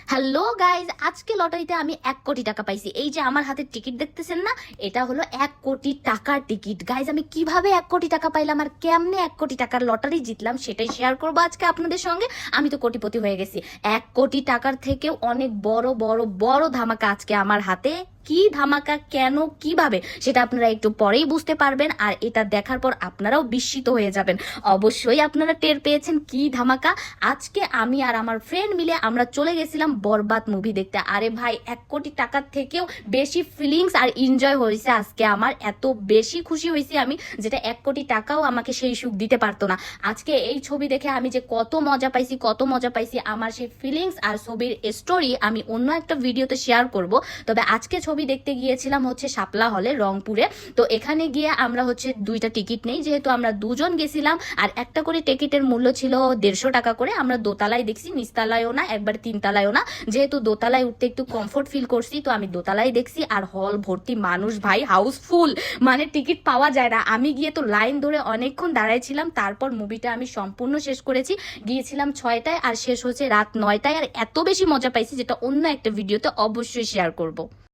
Hello guys, আজকে লটারিতে আমি 1 কোটি টাকা পাইছি। এই যে আমার হাতে টিকিট দেখতেছেন না, এটা হলো 1 কোটি টাকার টিকিট। গাইজ, আমি কিভাবে 1 কোটি টাকা পাইলাম আর কেমনে 1 কোটি টাকার লটারি জিতলাম সেটাই শেয়ার করবো আজকে আপনাদের সঙ্গে। আমি তো কোটিপতি হয়ে গেছি। 1 কোটি টাকার থেকেও অনেক বড় বড় বড় ধামাকা আজকে আমার হাতে। কি ধামাকা, কেন, কিভাবে, সেটা আপনারা একটু পরেই বুঝতে পারবেন। আর এটা দেখার পর আপনারাও বিস্মিত হয়ে যাবেন। অবশ্যই আপনারা টের পেয়েছেন কি ধামাকা। আজকে আমি আর আমার ফ্রেন্ড মিলে আমরা চলে গেছিলাম বরবাদ মুভি দেখতে। আরে ভাই, 1 কোটি টাকার থেকেও বেশি ফিলিংস আর এনজয় হয়েছে আজকে আমার। এত বেশি খুশি হয়েছি আমি, যেটা 1 কোটি টাকাও আমাকে সেই সুখ দিতে পারতো না। আজকে এই ছবি দেখে আমি যে কত মজা পাইছি, কত মজা পাইছি, আমার সেই ফিলিংস আর ছবির স্টোরি আমি অন্য একটা ভিডিওতে শেয়ার করব। তবে আজকে ছবি দেখতে গিয়েছিলাম হচ্ছে শাপলা হলে, রংপুরে। তো এখানে গিয়ে আমরা হচ্ছে 2টা টিকিট নেই, যেহেতু আমরা দুজন গেছিলাম। আর একটা করে টিকিটের মূল্য ছিল 150 টাকা করে। আমরা দোতলায় দেখছি, নিচতলায়ও না, একবার 3তলায়ও না। যেহেতু দোতলায় উঠতে একটু কমফোর্ট ফিল করছি, তো আমি দোতলায় দেখছি। আর হল ভর্তি মানুষ ভাই, হাউসফুল, মানে টিকিট পাওয়া যায় না। আমি গিয়ে তো লাইন ধরে অনেকক্ষণ দাঁড়াইছিলাম। তারপর মুভিটা আমি সম্পূর্ণ শেষ করেছি। গিয়েছিলাম 6টায় আর শেষ হচ্ছে রাত 9টায়। আর এত বেশি মজা পাইছি, যেটা অন্য একটা ভিডিওতে অবশ্যই শেয়ার করব।